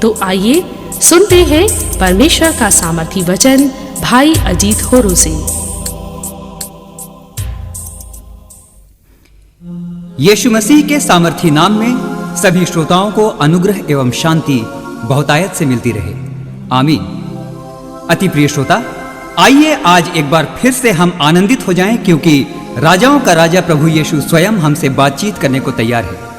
तो आइए सुनते हैं परमेश्वर का सामर्थी वचन भाई अजीत होरो से। यीशु मसीह के सामर्थी नाम में सभी श्रोताओं को अनुग्रह एवं शांति बहुतायत से मिलती रहे, आमीन। अति प्रिय श्रोता, आइए आज एक बार फिर से हम आनंदित हो जाएं, क्योंकि राजाओं का राजा प्रभु यीशु स्वयं हमसे बातचीत करने को तैयार है।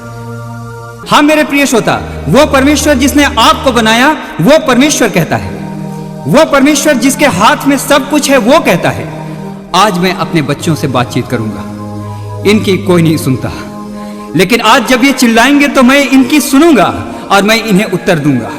हाँ मेरे प्रिय श्रोता, वो परमेश्वर जिसने आपको बनाया वो परमेश्वर कहता है, वो परमेश्वर जिसके हाथ में सब कुछ है वो कहता है, आज मैं अपने बच्चों से बातचीत करूंगा। इनकी कोई नहीं सुनता, लेकिन आज जब ये चिल्लाएंगे तो मैं इनकी सुनूंगा और मैं इन्हें उत्तर दूंगा।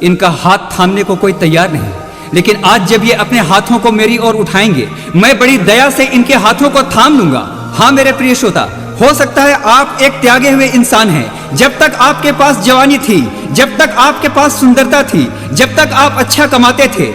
इनका हाथ थामने को कोई तैयार नहीं, लेकिन आज जब ये अपने हाथों को मेरी ओर उठाएंगे, मैं बड़ी दया से इनके हाथों को थाम लूंगा। हाँ मेरे प्रिय श्रोता, हो सकता है आप एक त्यागे हुए इंसान हैं। जब तक आपके पास जवानी थी, जब तक आपके पास सुंदरता थी, जब तक आप अच्छा कमाते थे,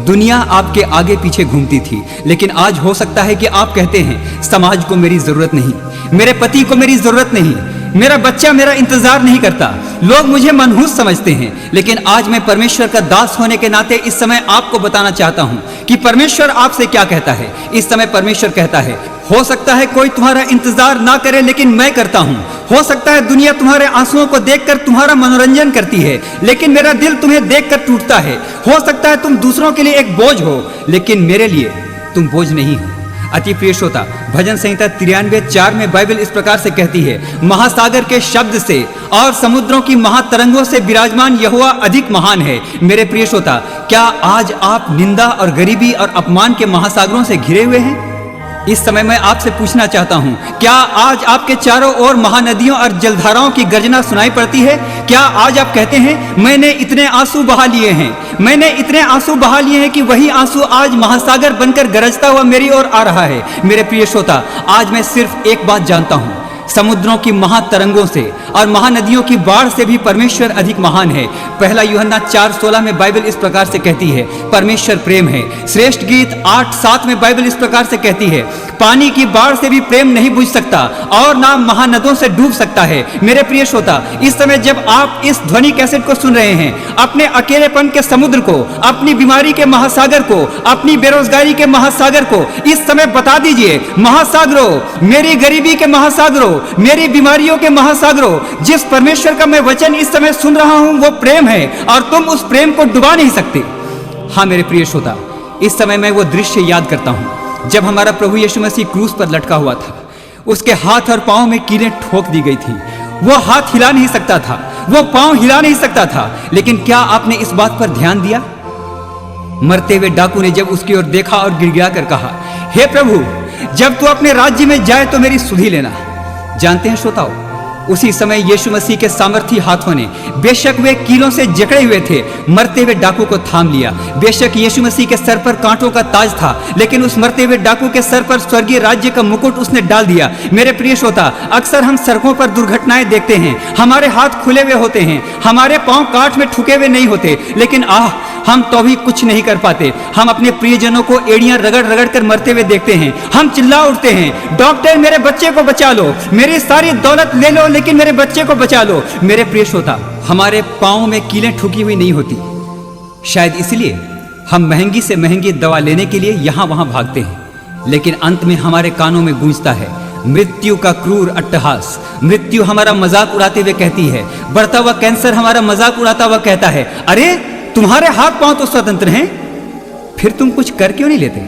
दुनिया आपके आगे पीछे घूमती थी। लेकिन आज हो सकता है कि आप कहते हैं समाज को मेरी जरूरत नहीं, मेरे पति को मेरी जरूरत नहीं, मेरा बच्चा मेरा इंतजार नहीं करता, लोग मुझे मनहूस समझते हैं। लेकिन आज मैं परमेश्वर का दास होने के नाते इस समय आपको बताना चाहता हूं कि परमेश्वर आपसे क्या कहता है। इस समय परमेश्वर कहता है, हो सकता है कोई तुम्हारा इंतजार ना करे, लेकिन मैं करता हूं। हो सकता है दुनिया तुम्हारे आंसुओं को देखकर तुम्हारा मनोरंजन करती है, लेकिन मेरा दिल तुम्हें देखकर टूटता है। हो सकता है तुम दूसरों के लिए एक बोझ हो, लेकिन मेरे लिए तुम बोझ नहीं हो। अति प्रिय श्रोता, भजन संहिता 93:4 में बाइबल इस प्रकार से कहती है, महासागर के शब्द से और समुद्रों की महातरंगों से विराजमान यहोवा अधिक महान है। मेरे प्रिय श्रोता, क्या आज आप निंदा और गरीबी और अपमान के महासागरों से घिरे हुए हैं? इस समय मैं आपसे पूछना चाहता हूं, क्या आज आपके चारों ओर महानदियों और जलधाराओं की गर्जना सुनाई पड़ती है? क्या आज आप कहते हैं मैंने इतने आंसू बहा लिए हैं, मैंने इतने आंसू बहा लिए हैं कि वही आंसू आज महासागर बनकर गरजता हुआ मेरी ओर आ रहा है? मेरे प्रिय श्रोता, आज मैं सिर्फ एक बात जानता हूं, समुद्रों की महातरंगों से और महानदियों की बाढ़ से भी परमेश्वर अधिक महान है। पहला यूहन्ना 4:16 में बाइबल इस प्रकार से कहती है, परमेश्वर प्रेम है। श्रेष्ठ गीत 8:7 में बाइबल इस प्रकार से कहती है, पानी की बाढ़ से भी प्रेम नहीं बुझ सकता और ना महानदों से डूब सकता है। मेरे प्रिय श्रोता, इस समय जब आप इस ध्वनि कैसेट को सुन रहे हैं, अपने अकेलेपन के समुद्र को, अपनी बीमारी के महासागर को, अपनी बेरोजगारी के महासागर को इस समय बता दीजिए, महासागरों, मेरी गरीबी के महासागरों, मेरी बीमारियों के महासागरों, जिस परमेश्वर का मैं वचन इस समय सुन रहा हूं वो प्रेम है और तुम उस प्रेम को डुबा नहीं सकते। हाँ मेरे प्रिय श्रोता, इस समय मैं वो दृश्य याद करता हूं जब हमारा प्रभु यीशु मसीह क्रूस पर लटका हुआ था। उसके हाथ और पांव में कीलें ठोक दी गई थी। वो हाथ हिला नहीं सकता था, वो पांव हिला नहीं सकता था। लेकिन क्या आपने इस बात पर ध्यान दिया? मरते हुए डाकू ने जब उसकी ओर देखा और गिड़गिड़ा कर कहा, हे प्रभु, जब तू अपने राज्य में जाए तो मेरी सुधि लेना। जानते हैं श्रोताओ, उसी समय यीशु मसीह के सामर्थी हाथों ने, बेशक वे कीलों से जकड़े हुए थे, मरते हुए डाकू को थाम लिया। बेशक यीशु मसीह के सर पर कांटों का ताज था, लेकिन उस मरते हुए डाकू के सर पर स्वर्गीय राज्य का मुकुट उसने डाल दिया। मेरे प्रिय श्रोता, अक्सर हम सड़कों पर दुर्घटनाएं देखते हैं, हमारे हाथ खुले हुए होते हैं, हमारे पांव कांट में ठुके हुए नहीं होते, लेकिन हम तो भी कुछ नहीं कर पाते। हम अपने प्रियजनों को एड़ियां रगड़ रगड़ कर मरते हुए देखते हैं। हम चिल्ला उठते हैं, डॉक्टर मेरे बच्चे को बचा लो, मेरी सारी दौलत ले लो, लेकिन मेरे बच्चे को बचा लो। मेरे प्रिय श्रोता, हमारे पांव में कीलें ठुकी हुई नहीं होती। शायद इसलिए हम महंगी से महंगी दवा लेने के लिए यहां वहां भागते हैं, लेकिन अंत में हमारे कानों में गूंजता है मृत्यु का क्रूर अट्टहास। मृत्यु हमारा मजाक उड़ाते हुए कहती है, बढ़ता हुआ कैंसर हमारा मजाक उड़ाता हुआ कहता है, अरे तुम्हारे हाथ पांव तो स्वतंत्र हैं, फिर तुम कुछ कर क्यों नहीं लेते?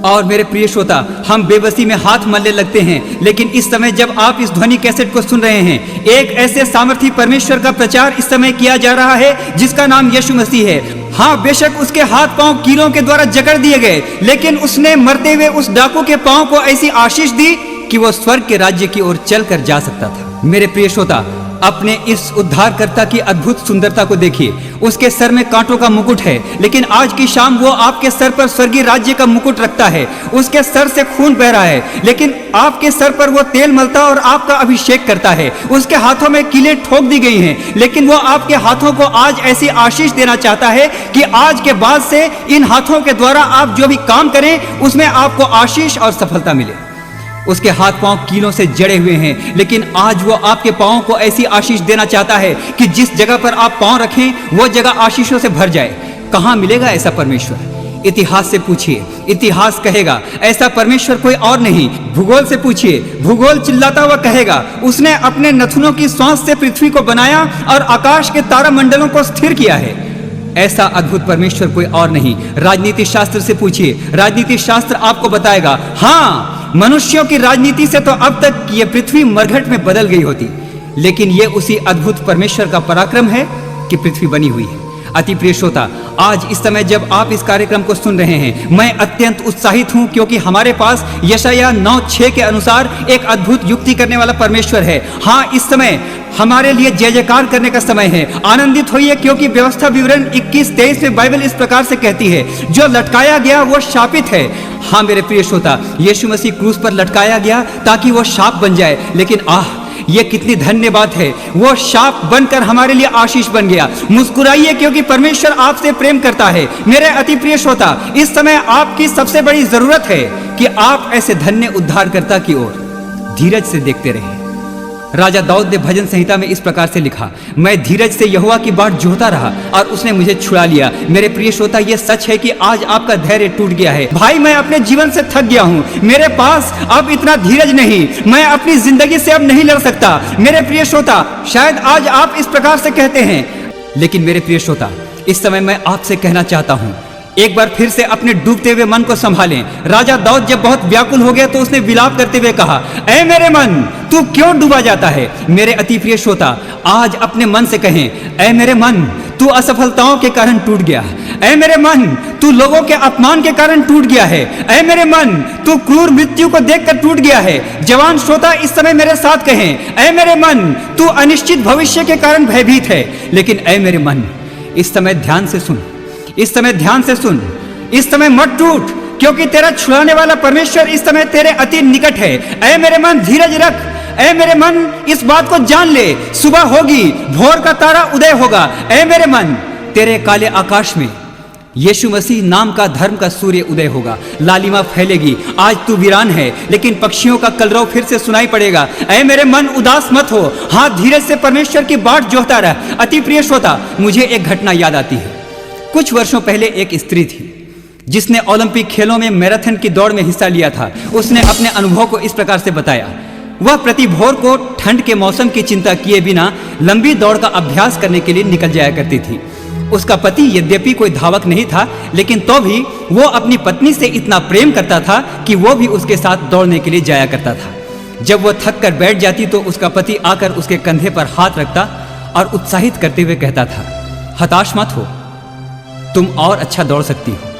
और मेरे प्रिय श्रोता, हम बेबसी में हाथ मलने लगते हैं। लेकिन इस समय जब आप इस ध्वनि कैसेट को सुन रहे हैं, एक ऐसे सामर्थी परमेश्वर का प्रचार इस समय किया जा रहा है जिसका नाम यीशु मसीह है। हाँ, बेशक उसके हाथ पांव कीलों के द्वारा जकड़ दिए गए, लेकिन उसने मरते हुए उस डाकू के पांव को ऐसी आशीष दी कि वो स्वर्ग के राज्य की ओर चलकर जा सकता था। मेरे प्रिय श्रोता, अपने इस उद्धारकर्ता की अद्भुत सुंदरता को देखिए। उसके सर में कांटों का मुकुट है, लेकिन आज की शाम वो आपके सर पर स्वर्गीय राज्य का मुकुट रखता है। उसके सर से खून बह रहा है, लेकिन आपके सर पर वो तेल मलता और आपका अभिषेक करता है। उसके हाथों में कीलें ठोक दी गई हैं, लेकिन वो आपके हाथों को आज ऐसी आशीष देना चाहता है कि आज के बाद से इन हाथों के द्वारा आप जो भी काम करें उसमें आपको आशीष और सफलता मिले। उसके हाथ पांव कीलों से जड़े हुए हैं, लेकिन आज वो आपके पांवों को ऐसी आशीष देना चाहता है कि जिस जगह पर आप पांव रखें वो जगह आशीषों से भर जाए। कहां मिलेगा ऐसा परमेश्वर? इतिहास से पूछिए, इतिहास कहेगा ऐसा परमेश्वर कोई और नहीं। भूगोल से पूछिए, भूगोल चिल्लाता हुआ कहेगा उसने अपने नथुनों की सांस से पृथ्वी को बनाया और आकाश के तारामंडलों को स्थिर किया है। ऐसा अद्भुत परमेश्वर कोई और नहीं। राजनीति शास्त्र से पूछिए, राजनीति शास्त्र आपको बताएगा हाँ, मनुष्यों की राजनीति से तो अब तक ये पृथ्वी मरघट में बदल गई होती, लेकिन ये उसी अद्भुत परमेश्वर का पराक्रम है कि पृथ्वी बनी हुई है। अति प्रिय श्रोता, आज इस समय जब आप इस कार्यक्रम को सुन रहे हैं, मैं अत्यंत उत्साहित हूं क्योंकि हमारे पास यशायाह 9:6 के अनुसार एक अद्भुत युक्ति करने वाला परमेश्वर है। हाँ, इस समय हमारे लिए जय जयकार करने का समय है। आनंदित होइए क्योंकि व्यवस्था विवरण 21:23 में बाइबल इस प्रकार से कहती है, जो लटकाया गया वो शापित है। हाँ मेरे प्रिय श्रोता, यीशु मसीह क्रूस पर लटकाया गया ताकि वो शाप बन जाए, लेकिन ये कितनी धन्य बात है, वो शाप बनकर हमारे लिए आशीष बन गया। मुस्कुराइए क्योंकि परमेश्वर आपसे प्रेम करता है। मेरे अति प्रिय श्रोता, इस समय आपकी सबसे बड़ी जरूरत है कि आप ऐसे धन्य उद्धारकर्ता की ओर धीरज से देखते रहें। राजा दाऊद ने भजन संहिता में इस प्रकार से लिखा, मैं धीरज से यहोवा की बाट जोहता रहा और उसने मुझे छुड़ा लिया। मेरे प्रिय श्रोता, यह सच है कि आज आपका धैर्य टूट गया है। भाई, मैं अपने जीवन से थक गया हूँ, मेरे पास अब इतना धीरज नहीं, मैं अपनी जिंदगी से अब नहीं लड़ सकता। मेरे प्रिय श्रोता, शायद आज आप इस प्रकार से कहते हैं, लेकिन मेरे प्रिय श्रोता, इस समय मैं आपसे कहना चाहता हूँ, एक बार फिर से अपने डूबते हुए मन को संभालें। राजा दाऊद जब बहुत व्याकुल हो गया तो उसने विलाप करते हुए कहा, ऐ मेरे मन, तू क्यों डूबा जाता है? मेरे अति प्रिय श्रोता, आज अपने मन से कहें, ऐ मेरे मन, तू असफलताओं के कारण टूट गया। ऐ मेरे मन, तू लोगों के अपमान के कारण टूट गया है। ऐ मेरे मन, तू क्रूर मृत्यु को देखकर टूट गया है। जवान श्रोता, इस समय मेरे साथ कहें, ऐ मेरे मन, तू अनिश्चित भविष्य के कारण भयभीत है। लेकिन ऐ मेरे मन, इस समय ध्यान से सुन, इस समय ध्यान से सुन, इस समय मत टूट, क्योंकि तेरा छुड़ाने वाला परमेश्वर इस समय तेरे अति निकट है। ऐ मेरे मन, धीरज रख। ऐ मेरे मन, इस बात को जान ले, सुबह होगी, भोर का तारा उदय होगा। ऐ मेरे मन, तेरे काले आकाश में यीशु मसीह नाम का धर्म का सूर्य उदय होगा, लालिमा फैलेगी। आज तू वीरान है, लेकिन पक्षियों का कलरव फिर से सुनाई पड़ेगा। ऐ मेरे मन, उदास मत हो, हाँ धीरज से परमेश्वर की बाट जोहता रह। अति प्रिय श्रोता, मुझे एक घटना याद आती है। कुछ वर्षों पहले एक स्त्री थी जिसने ओलंपिक खेलों में मैराथन की दौड़ में हिस्सा लिया था। उसने अपने अनुभव को इस प्रकार से बताया, वह प्रति भोर को ठंड के मौसम की चिंता किए बिना लंबी दौड़ का अभ्यास करने के लिए निकल जाया करती थी। उसका पति यद्यपि कोई धावक नहीं था, लेकिन तो भी वो अपनी पत्नी से इतना प्रेम करता था कि वो भी उसके साथ दौड़ने के लिए जाया करता था। जब वो थक कर बैठ जाती तो उसका पति आकर उसके कंधे पर हाथ रखता और उत्साहित करते हुए कहता था, हताश मत हो, तुम और अच्छा दौड़ सकती हो।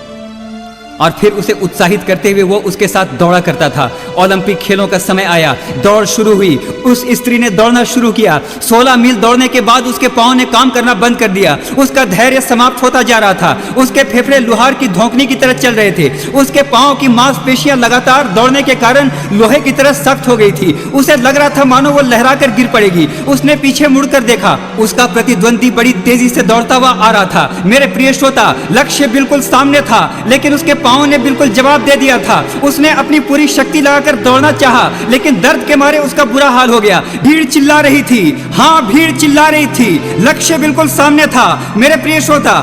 और फिर उसे उत्साहित करते हुए वो उसके साथ दौड़ा करता था। ओलंपिक खेलों का समय आया, दौड़ शुरू हुई। उस स्त्री ने दौड़ना शुरू किया। 16 मील दौड़ने के बाद उसके पांव ने काम करना बंद कर दिया। उसका धैर्य समाप्त होता जा रहा था। उसके फेफड़े लोहार की धोंकनी की तरह चल रहे थे। उसके पांव की मांसपेशियां लगातार दौड़ने के कारण लोहे की तरह सख्त हो गई थी। उसे लग रहा था मानो वो लहरा कर गिर पड़ेगी। उसने पीछे मुड़कर देखा, उसका प्रतिद्वंदी बड़ी तेजी से दौड़ता हुआ आ रहा था। मेरे प्रिय श्रोता, लक्ष्य बिल्कुल सामने था, लेकिन उसके पांव ने बिल्कुल जवाब दे दिया था। उसने अपनी पूरी शक्ति लगाकर दौड़ना चाहा, लेकिन दर्द के मारे उसका बुरा हाल हो गया। भीड़ चिल्ला रही थी, हाँ भीड़ चिल्ला रही थी, लक्ष्य बिल्कुल सामने था। मेरे प्रिय श्रोता,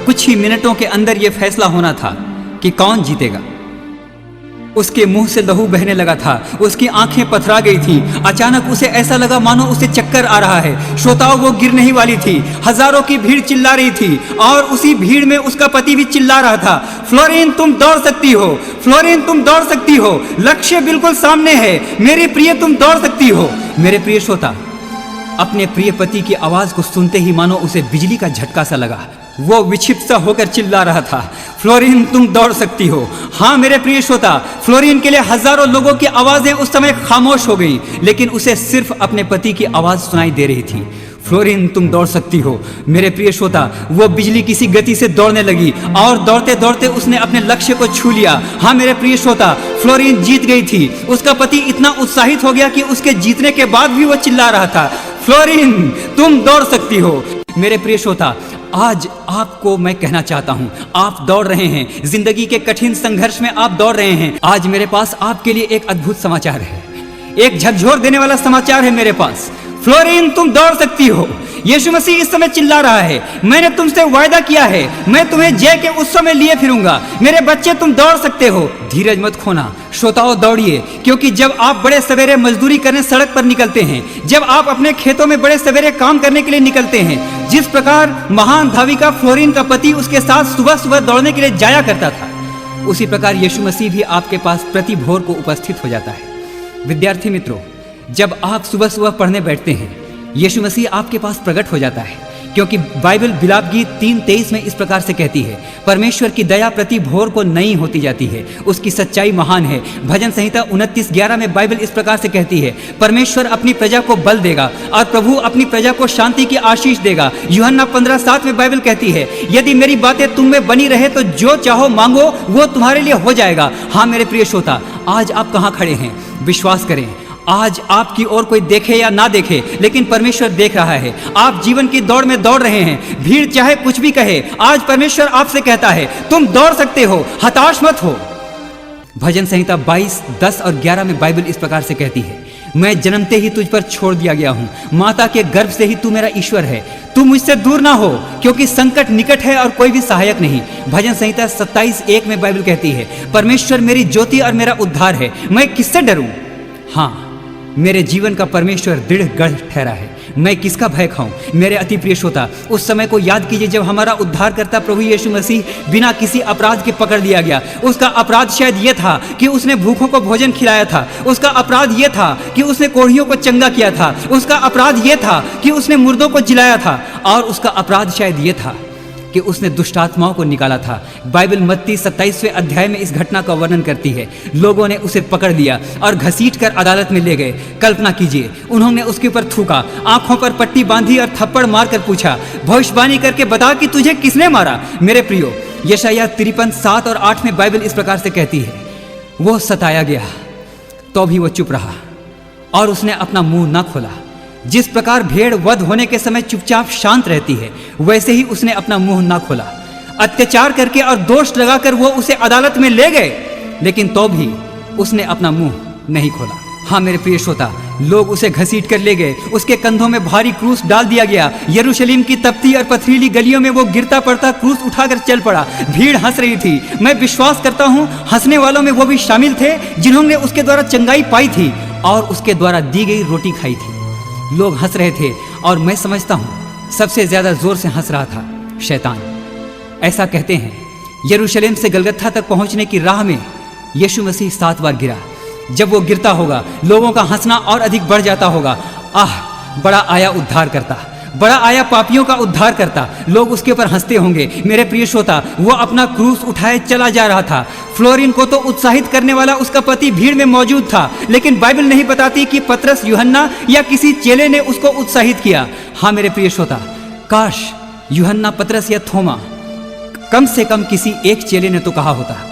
कुछ ही मिनटों के अंदर यह फैसला होना था कि कौन जीतेगा। उसके मुंह से लहू बहने लगा था, उसकी आंखें पथरा गई थी। अचानक उसे ऐसा लगा मानो उसे चक्कर आ रहा है। श्रोताओं, वो गिरने ही वाली थी। हजारों की भीड़ चिल्ला रही थी और उसी भीड़ में उसका पति भी चिल्ला रहा था, फ्लोरीन तुम दौड़ सकती हो, फ्लोरीन तुम दौड़ सकती हो, लक्ष्य बिल्कुल सामने है, मेरी प्रिय तुम दौड़ सकती हो। मेरे प्रिय श्रोता, अपने प्रिय पति की आवाज को सुनते ही मानो उसे बिजली का झटका सा लगा। वो विक्षिप्त सा होकर चिल्ला रहा था, फ्लोरीन तुम दौड़ सकती हो। हाँ मेरे प्रिय श्रोता, फ्लोरीन के लिए हजारों लोगों की आवाजें उस समय खामोश हो गईं, लेकिन उसे सिर्फ अपने पति की आवाज सुनाई दे रही थी, फ्लोरीन तुम दौड़ सकती हो। मेरे प्रिय श्रोता, वो बिजली किसी गति से दौड़ने लगी और दौड़ते दौड़ते उसने अपने लक्ष्य को छू लिया। हाँ मेरे प्रिय श्रोता, फ्लोरीन जीत गई थी। उसका पति इतना उत्साहित हो गया कि उसके जीतने के बाद भी वो चिल्ला रहा था, फ्लोरीन तुम दौड़ सकती हो। मेरे प्रिय श्रोता, आज आपको मैं कहना चाहता हूं, आप दौड़ रहे हैं, जिंदगी के कठिन संघर्ष में आप दौड़ रहे हैं। आज मेरे पास आपके लिए एक अद्भुत समाचार है, एक झकझोर देने वाला समाचार है मेरे पास। फ्लोरीन, तुम दौड़ सकती हो। यीशु मसीह इस समय चिल्ला रहा है, मैंने तुमसे वायदा किया है, मैं तुम्हें जय के उत्सव में लिए फिरूंगा। मेरे बच्चे, तुम दौड़ सकते हो, धीरज मत खोना। श्रोताओं, दौड़िए, क्योंकि जब आप बड़े सवेरे मजदूरी करने सड़क पर निकलते हैं, जब आप अपने खेतों में बड़े सवेरे काम करने के लिए निकलते हैं, जिस प्रकार महान धाविका फ्लोरीन का पति उसके साथ सुबह सुबह दौड़ने के लिए जाया करता था, उसी प्रकार यीशु मसीह भी आपके पास प्रति भोर को उपस्थित हो जाता है। विद्यार्थी मित्रों, जब आप सुबह सुबह पढ़ने बैठते हैं, यीशु मसीह आपके पास प्रकट हो जाता है, क्योंकि बाइबल विलाप गीत 3:23 में इस प्रकार से कहती है, परमेश्वर की दया प्रति भोर को नई होती जाती है, उसकी सच्चाई महान है। भजन संहिता 29:11 में बाइबल इस प्रकार से कहती है, परमेश्वर अपनी प्रजा को बल देगा और प्रभु अपनी प्रजा को शांति की आशीष देगा। यूहन्ना 15:7 में बाइबल कहती है, यदि मेरी बातें तुम में बनी रहे तो जो चाहो मांगो वो तुम्हारे लिए हो जाएगा। हाँ मेरे प्रिय श्रोता, आज आप कहाँ खड़े हैं? विश्वास करें, आज आपकी ओर कोई देखे या ना देखे, लेकिन परमेश्वर देख रहा है। आप जीवन की दौड़ में दौड़ रहे हैं, भीड़ चाहे कुछ भी कहे, आज परमेश्वर आपसे कहता है, तुम दौड़ सकते हो, हताश मत हो। भजन संहिता 22:10 और 11 में बाइबल इस प्रकार से कहती है, मैं जन्मते ही तुझ पर छोड़ दिया गया हूँ, माता के गर्भ से ही तू मेरा ईश्वर है। तू मुझसे दूर ना हो, क्योंकि संकट निकट है और कोई भी सहायक नहीं। भजन संहिता 27:1 में बाइबल कहती है, परमेश्वर मेरी ज्योति और मेरा उद्धार है, मैं किससे डरूं? हाँ, मेरे जीवन का परमेश्वर दृढ़ गढ़ ठहरा है, मैं किसका भय खाऊं? मेरे अति प्रिय श्रोता, उस समय को याद कीजिए जब हमारा उद्धार करता प्रभु यीशु मसीह बिना किसी अपराध के पकड़ लिया गया। उसका अपराध शायद ये था कि उसने भूखों को भोजन खिलाया था, उसका अपराध ये था कि उसने कोढ़ियों को चंगा किया था, उसका अपराध ये था कि उसने मुर्दों को जिलाया था, और उसका अपराध शायद ये था कि उसने दुष्ट आत्माओं को निकाला था। बाइबल मत्ती 27वें अध्याय में इस घटना का वर्णन करती है। लोगों ने उसे पकड़ लिया और घसीटकर अदालत में ले गए। कल्पना कीजिए, उन्होंने उसके ऊपर थूका, आंखों पर पट्टी बांधी और थप्पड़ मारकर पूछा, भविष्यवाणी करके बता कि तुझे किसने मारा? मेरे प्रियो, यशायाह 53:7 और 8 में बाइबल इस प्रकार से कहती है, वो सताया गया तो भी वो चुप रहा और उसने अपना मुंह ना खोला। जिस प्रकार भेड़ वध होने के समय चुपचाप शांत रहती है, वैसे ही उसने अपना मुंह ना खोला। अत्याचार करके और दोष लगाकर वो उसे अदालत में ले गए, लेकिन तो भी उसने अपना मुंह नहीं खोला। हाँ मेरे प्रिय श्रोता, लोग उसे घसीट कर ले गए, उसके कंधों में भारी क्रूस डाल दिया गया। यरूशलेम की तपती और पथरीली गलियों में वो गिरता पड़ता क्रूस उठाकर चल पड़ा। भीड़ हंस रही थी। मैं विश्वास करता हूँ हंसने वालों में वो भी शामिल थे जिन्होंने उसके द्वारा चंगाई पाई थी और उसके द्वारा दी गई रोटी खाई थी। लोग हंस रहे थे और मैं समझता हूं सबसे ज्यादा जोर से हंस रहा था शैतान। ऐसा कहते हैं यरूशलेम से गलगत्था तक पहुंचने की राह में यीशु मसीह 7 बार गिरा। जब वो गिरता होगा, लोगों का हंसना और अधिक बढ़ जाता होगा। आह, बड़ा आया उद्धार करता, बड़ा आया पापियों का उद्धार करता। लोग उसके ऊपर हंसते होंगे। मेरे प्रिय श्रोता, वो अपना क्रूस उठाए चला जा रहा था। फ्लोरीन को तो उत्साहित करने वाला उसका पति भीड़ में मौजूद था, लेकिन बाइबल नहीं बताती कि पतरस, यूहन्ना या किसी चेले ने उसको उत्साहित किया। हाँ मेरे प्रिय श्रोता, काश यूहन्ना, पतरस या थोमा, कम से कम किसी एक चेले ने तो कहा होता,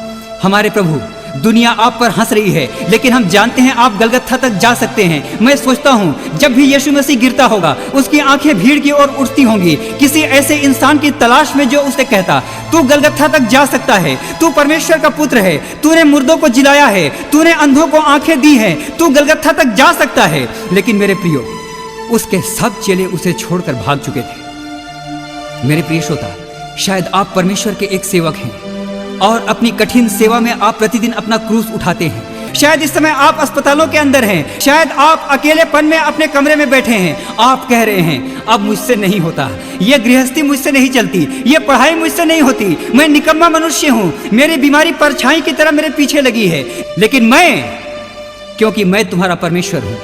हमारे प्रभु, दुनिया आप पर हंस रही है, लेकिन हम जानते हैं आप गलगत्था तक जा सकते हैं। मैं सोचता हूँ जब भी यीशु मसीह गिरता होगा, उसकी आंखें भीड़ की ओर उठती होंगी, किसी ऐसे इंसान की तलाश में जो उसे कहता, तू गलगत्था तक जा सकता है, तू परमेश्वर का पुत्र है, तूने मुर्दों को जिलाया है, तूने अंधों को आंखें दी हैं, तू गलगत्था तक जा सकता है। लेकिन मेरे प्रियो, उसके सब चेले उसे छोड़कर भाग चुके थे। मेरे प्रिय श्रोता, शायद आप परमेश्वर के एक सेवक हैं और अपनी कठिन सेवा में आप प्रतिदिन अपना क्रूस उठाते हैं। शायद इस समय आप अस्पतालों के अंदर हैं, शायद आप अकेलेपन में अपने कमरे में बैठे हैं। आप कह रहे हैं, अब मुझसे नहीं होता, ये गृहस्थी मुझसे नहीं चलती, ये पढ़ाई मुझसे नहीं होती, मैं निकम्मा मनुष्य हूँ, मेरी बीमारी परछाई की तरह मेरे पीछे लगी है। लेकिन क्योंकि मैं तुम्हारा परमेश्वर हूँ,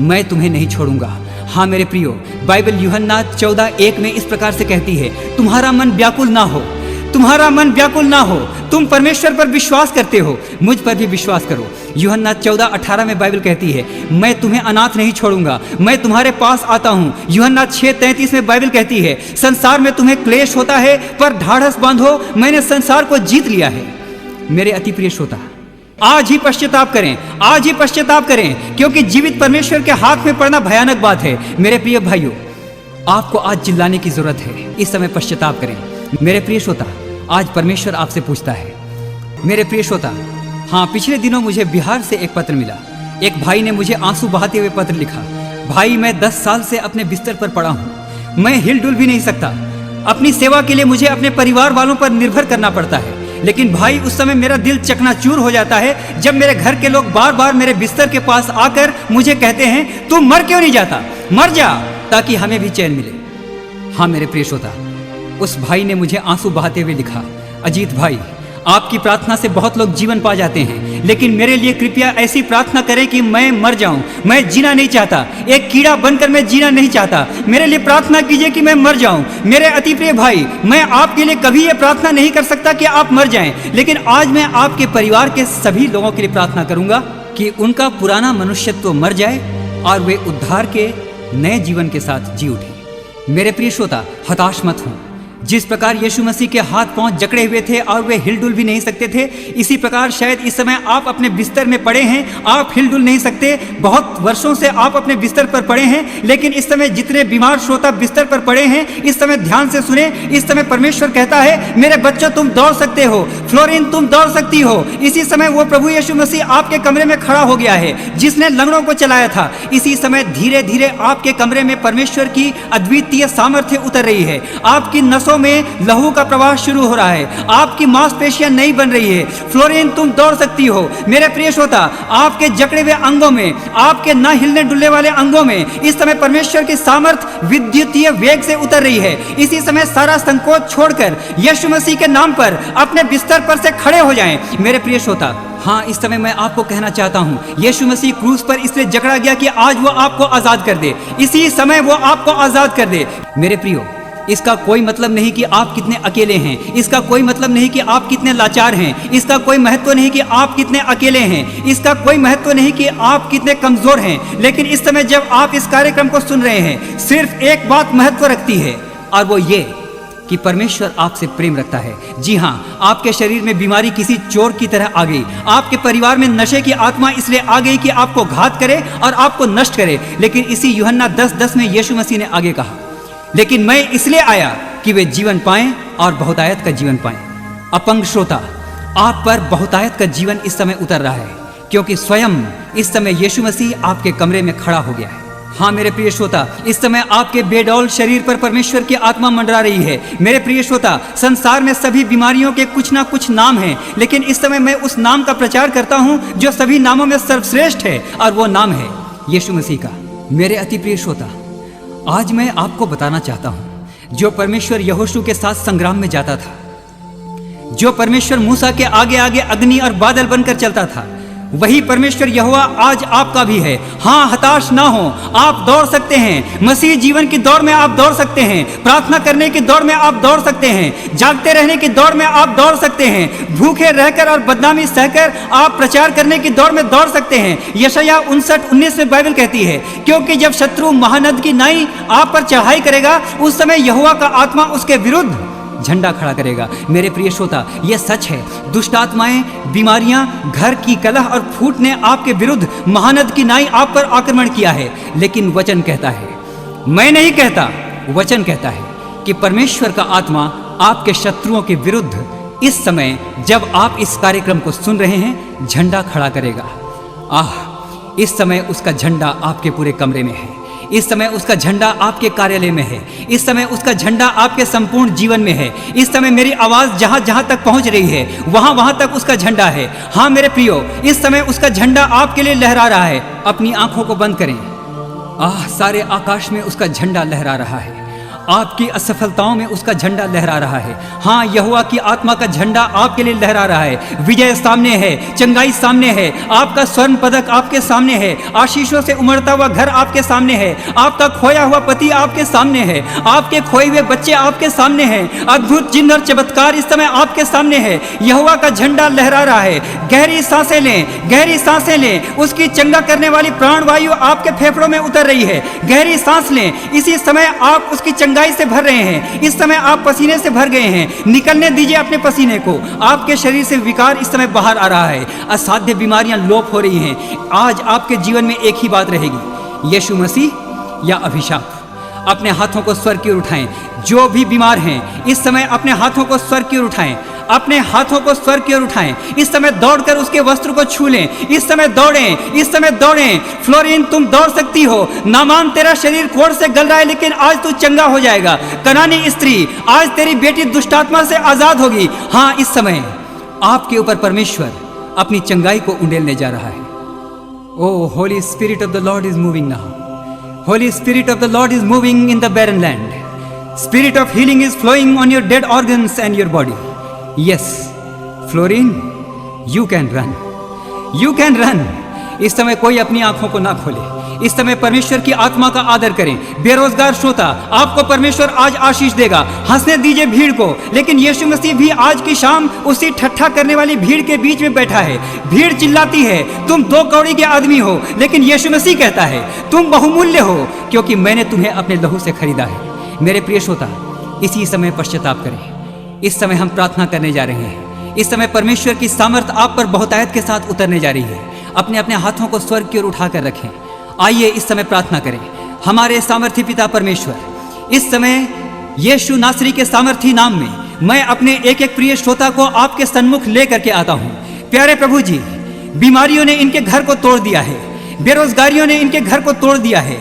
मैं तुम्हें नहीं छोड़ूंगा। हाँ मेरे प्रियो, बाइबल यूहन्ना 14:1 में इस प्रकार से कहती है, तुम्हारा मन व्याकुल ना हो, तुम्हारा मन व्याकुल ना हो। तुम परमेश्वर पर विश्वास करते हो, मुझ पर भी विश्वास करो। यूहन्ना 14:18 में बाइबल कहती है, मैं तुम्हें अनाथ नहीं छोड़ूंगा, मैं तुम्हारे पास आता हूँ। यूहन्ना 6:33 में बाइबल कहती है, संसार में तुम्हें क्लेश होता है, पर ढाढ़स बांधो, मैंने संसार को जीत लिया है। मेरे अति प्रिय श्रोता, आज ही पश्चाताप करें, आज ही पश्चाताप करें, क्योंकि जीवित परमेश्वर के हाथ में पड़ना भयानक बात है। मेरे प्रिय भाइयों, आपको आज चिल्लाने की जरूरत है। इस समय पश्चाताप करें। मेरे प्रिय श्रोता, आज परमेश्वर आपसे पूछता है। मेरे प्रिय श्रोता, हाँ, पिछले दिनों मुझे बिहार से एक पत्र मिला। एक भाई ने मुझे आंसू बहाते हुए पत्र लिखा। भाई, मैं 10 साल से अपने बिस्तर पर पड़ा हूँ। मैं हिलडुल भी नहीं सकता। अपनी सेवा के लिए मुझे अपने परिवार वालों पर निर्भर करना पड़ता है। लेकिन भाई, उस समय मेरा दिल चकनाचूर हो जाता है जब मेरे घर के लोग बार बार मेरे बिस्तर के पास आकर मुझे कहते हैं, तू मर क्यों नहीं जाता, मर जा, ताकि हमें भी चैन मिले। हाँ मेरे प्रिय श्रोता, उस भाई ने मुझे आंसू बहाते हुए लिखा, अजीत भाई, आपकी प्रार्थना से बहुत लोग जीवन पा जाते हैं, लेकिन मेरे लिए कृपया ऐसी प्रार्थना करें कि मैं मर जाऊं। मैं जीना नहीं चाहता, एक कीड़ा बनकर मैं जीना नहीं चाहता। मेरे लिए प्रार्थना कीजिए कि मैं मर जाऊं। मेरे अति प्रिय भाई, मैं आपके लिए कभी ये प्रार्थना नहीं कर सकता कि आप मर जाएं, लेकिन आज मैं आपके परिवार के सभी लोगों के लिए प्रार्थना करूंगा कि उनका पुराना मनुष्यत्व मर जाए और वे उद्धार के नए जीवन के साथ जी उठे। मेरे प्रिय श्रोता, हताश मत हो। जिस प्रकार यीशु मसीह के हाथ पांव जकड़े हुए थे और वे हिलडुल भी नहीं सकते थे, इसी प्रकार शायद इस समय आप अपने बिस्तर में पड़े हैं, आप हिलडुल नहीं सकते। बहुत वर्षों से आप अपने बिस्तर पर पड़े हैं, लेकिन इस समय जितने बीमार श्रोता बिस्तर पर पड़े हैं, इस समय ध्यान से सुने। इस समय परमेश्वर कहता है, मेरे बच्चों, तुम दौड़ सकते हो। फ्लोरिन, तुम दौड़ सकती हो। इसी समय वो प्रभु यीशु मसीह आपके कमरे में खड़ा हो गया है जिसने लंगड़ों को चलाया था। इसी समय धीरे धीरे आपके कमरे में परमेश्वर की अद्वितीय सामर्थ्य उतर रही है। आपकी नसों में लहू का प्रवाह शुरू हो रहा है। आपकी मांसपेशियां नई बन रही है। फ्लोरिन, तुम दौड़ सकती हो। मेरे प्रिय श्रोता, आपके जकड़े हुए अंगों में, आपके न हिलने डुलने वाले अंगों में इस समय परमेश्वर की सामर्थ विद्युतीय वेग से उतर रही है। इसी समय सारा संकोच छोड़कर यीशु मसीह के नाम पर अपने बिस्तर पर से खड़े हो जाएं। मेरे प्रिय श्रोता, हाँ, इस समय मैं आपको कहना चाहता हूँ, यीशु मसीह क्रूस पर इसलिए जकड़ा गया कि आज वो आपको आजाद कर दे। इसी समय वो आपको आजाद कर दे। मेरे प्रियो, इसका कोई मतलब नहीं कि आप कितने अकेले हैं। इसका कोई मतलब नहीं कि आप कितने लाचार हैं। इसका कोई महत्व नहीं कि आप कितने अकेले हैं। इसका कोई महत्व नहीं कि आप कितने कमजोर हैं। लेकिन इस समय जब आप इस कार्यक्रम को सुन रहे हैं, सिर्फ एक बात महत्व रखती है, और वो ये कि परमेश्वर आपसे प्रेम रखता है। जी हाँ, आपके शरीर में बीमारी किसी चोर की तरह आ गई। आपके परिवार में नशे की आत्मा इसलिए आ गई कि आपको घात करे और आपको नष्ट करे। लेकिन इसी यूहन्ना 10:10 में यीशु मसीह ने आगे कहा, लेकिन मैं इसलिए आया कि वे जीवन पाएं और बहुतायत का जीवन पाएं। अपंग श्रोता, आप पर बहुतायत का जीवन इस समय उतर रहा है, क्योंकि स्वयं इस समय यीशु मसीह आपके कमरे में खड़ा हो गया है। हाँ मेरे प्रिय श्रोता, इस समय आपके बेडौल शरीर पर परमेश्वर की आत्मा मंडरा रही है। मेरे प्रिय श्रोता, संसार में सभी बीमारियों के कुछ ना कुछ नाम हैं, लेकिन इस समय मैं उस नाम का प्रचार करता हूँ जो सभी नामों में सर्वश्रेष्ठ है, और वो नाम है यीशु मसीह का। मेरे अति प्रिय श्रोता, आज मैं आपको बताना चाहता हूं, जो परमेश्वर यहोशू के साथ संग्राम में जाता था, जो परमेश्वर मूसा के आगे आगे अग्नि और बादल बनकर चलता था, वही परमेश्वर यहोवा आज आपका भी है। हाँ, हताश ना हो, आप दौड़ सकते हैं। मसीह जीवन की दौड़ में आप दौड़ सकते हैं। प्रार्थना करने की दौड़ में आप दौड़ सकते हैं। जागते रहने की दौड़ में आप दौड़ सकते हैं। भूखे रहकर और बदनामी सहकर आप प्रचार करने की दौड़ में दौड़ सकते हैं। यशायाह 59:19 में बाइबल कहती है, क्योंकि जब शत्रु महानद की नाई आप पर चढ़ाई करेगा, उस समय यहोवा का आत्मा उसके विरुद्ध झंडा खड़ा करेगा। मेरे प्रिय श्रोता, यह सच है। दुष्ट आत्माएं, बीमारियां, घर की कलह और फूट ने आपके विरुद्ध महानद की नाई आप पर आक्रमण किया है, लेकिन वचन कहता है, मैं नहीं कहता, वचन कहता है कि परमेश्वर का आत्मा आपके शत्रुओं के विरुद्ध इस समय जब आप इस कार्यक्रम को सुन रहे हैं, झंडा खड़ा करेगा। इस समय उसका झंडा आपके पूरे कमरे में है। इस समय उसका झंडा आपके कार्यालय में है। इस समय उसका झंडा आपके संपूर्ण जीवन में है। इस समय मेरी आवाज जहां जहां तक पहुंच रही है, वहां वहां तक उसका झंडा है। हाँ मेरे प्रियो, इस समय उसका झंडा आपके लिए लहरा रहा है। अपनी आंखों को बंद करें। सारे आकाश में उसका झंडा लहरा रहा है। आपकी असफलताओं में उसका झंडा लहरा रहा है। हाँ, यहोवा की आत्मा का झंडा आपके लिए लहरा रहा है। विजय सामने है, चंगाई सामने है, आपका स्वर्ण पदक आपके सामने है, आशीषों से उमड़ता हुआ घर आपके सामने है, आपका खोया हुआ पति आपके सामने है, आपके खोए हुए बच्चे आपके सामने हैं। अद्भुत चिन्ह और चमत्कार इस समय आपके सामने है। यहोवा का झंडा लहरा रहा है। गहरी सांसें लें, गहरी सांसें लें। उसकी चंगा करने वाली प्राणवायु आपके फेफड़ों में उतर रही है। गहरी सांस लें। इसी समय आप उसकी चंगाई से भर रहे हैं। इस समय आप पसीने से भर गए हैं। निकलने दीजिए अपने पसीने को। आपके शरीर से विकार इस समय बाहर आ रहा है। असाध्य बीमारियां लोप हो रही हैं। आज आपके जीवन में एक ही बात रहेगी, यीशु मसीह या अभिशाप। अपने हाथों को स्वर्ग की ओर उठाएं। जो भी बीमार हैं इस समय अपने हाथों को स्वर्ग की ओर उठाएं, अपने हाथों को स्वर्ग की ओर उठाएं। इस समय दौड़कर उसके वस्त्र को छू लें। इस समय दौड़ें, इस समय दौड़ें। फ्लोरीन, तुम दौड़ सकती हो। नामान, तेरा शरीर कोढ़ से गल रहा है लेकिन आज तू चंगा हो जाएगा। कनानी स्त्री, आज तेरी बेटी दुष्टात्मा से आजाद होगी। हाँ, इस समय आपके ऊपर परमेश्वर अपनी चंगाई को उंडेलने जा रहा है। Oh, Holy Spirit of the Lord is moving now. Holy Spirit of the Lord is moving in the barren land. Spirit of healing is flowing on your dead organs and your body. Yes, Florine, you can run. You can run. इस समय कोई अपनी आंखों को ना खोले। इस समय परमेश्वर की आत्मा का आदर करें। बेरोजगार श्रोता, आपको परमेश्वर आज आशीष देगा। हंसने दीजिए भीड़ को, लेकिन यीशु मसीह भी आज की शाम उसी ठट्ठा करने वाली भीड़ के बीच में बैठा है। भीड़ चिल्लाती है, तुम 2 कौड़ी के आदमी हो, लेकिन यीशु मसीह कहता है, तुम बहुमूल्य हो, क्योंकि मैंने तुम्हें अपने लहू से खरीदा है। मेरे प्रिय श्रोता, इसी समय पश्चाताप करें। इस समय हम प्रार्थना करने जा रहे हैं। इस समय परमेश्वर की सामर्थ आप पर बहुतायत के साथ उतरने जा रही है। अपने अपने हाथों को स्वर्ग की ओर उठाकर रखें। आइए इस समय प्रार्थना करें। हमारे सामर्थी पिता परमेश्वर, इस समय यीशु नासरी के सामर्थी नाम में मैं अपने एक एक प्रिय श्रोता को आपके सन्मुख लेकर के आता हूँ। प्यारे प्रभु जी, बीमारियों ने इनके घर को तोड़ दिया है, बेरोजगारियों ने इनके घर को तोड़ दिया है,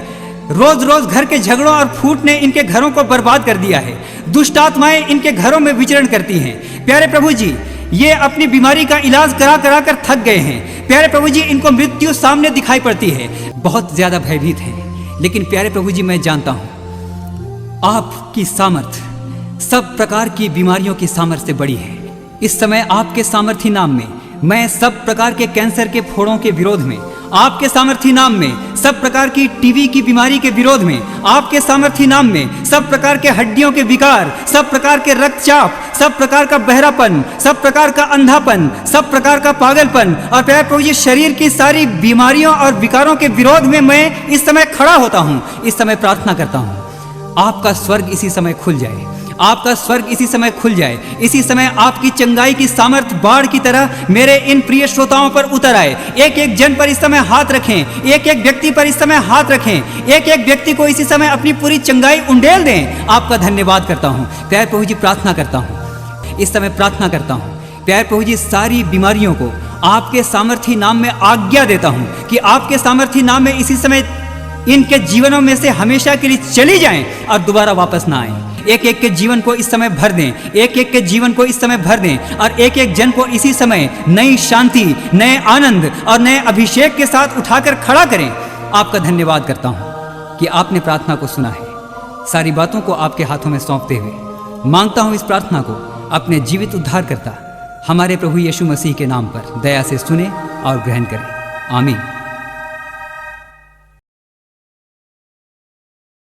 रोज रोज घर के झगड़ों और फूट ने इनके घरों को बर्बाद कर दिया है, दुष्ट आत्माएं इनके घरों में विचरण करती हैं। प्यारे प्रभु जी, ये अपनी बीमारी का इलाज करा करा कर थक गए हैं। प्यारे प्रभु जी, इनको मृत्यु सामने दिखाई पड़ती है, बहुत ज्यादा भयभीत हैं। लेकिन प्यारे प्रभु जी, मैं जानता हूं आपकी सामर्थ सब प्रकार की बीमारियों की सामर्थ से बड़ी है। इस समय आपके सामर्थी नाम में मैं सब प्रकार के कैंसर के फोड़ों के विरोध में, आपके सामर्थी नाम में सब प्रकार की टीबी की बीमारी के विरोध में, आपके सामर्थी नाम में सब प्रकार के हड्डियों के विकार, सब प्रकार के रक्तचाप, सब प्रकार का बहरापन, सब प्रकार का अंधापन, सब प्रकार का पागलपन और प्यारे प्रभु जी, शरीर की सारी बीमारियों और विकारों के विरोध में मैं इस समय खड़ा होता हूँ। इस समय प्रार्थना करता हूँ, आपका स्वर्ग इसी समय खुल जाए, आपका स्वर्ग इसी समय खुल जाए। इसी समय आपकी चंगाई की सामर्थ बाढ़ की तरह मेरे इन प्रिय श्रोताओं पर उतर आए। एक एक जन पर इस समय हाथ रखें, एक एक व्यक्ति पर इस समय हाथ रखें, एक एक व्यक्ति को इसी समय अपनी पूरी चंगाई उंडेल दें। आपका धन्यवाद करता हूँ प्यारे प्रभु जी, प्रार्थना करता हूँ, इस समय प्रार्थना करता हूँ प्यारे प्रभु जी, सारी बीमारियों को आपके सामर्थी नाम में आज्ञा देता हूँ कि आपके सामर्थी नाम में इसी समय इनके जीवनों में से हमेशा के लिए चली जाएं और दोबारा वापस ना आए। एक एक के जीवन को इस समय भर दें, एक एक के जीवन को इस समय भर दें और एक एक जन को इसी समय नई शांति, नए आनंद और नए अभिषेक के साथ उठाकर खड़ा करें। आपका धन्यवाद करता हूं कि आपने प्रार्थना को सुना है। सारी बातों को आपके हाथों में सौंपते हुए मांगता हूं इस प्रार्थना को अपने जीवित उद्धारकर्ता हमारे प्रभु यीशु मसीह के नाम पर दया से सुने और ग्रहण करें। आमीन।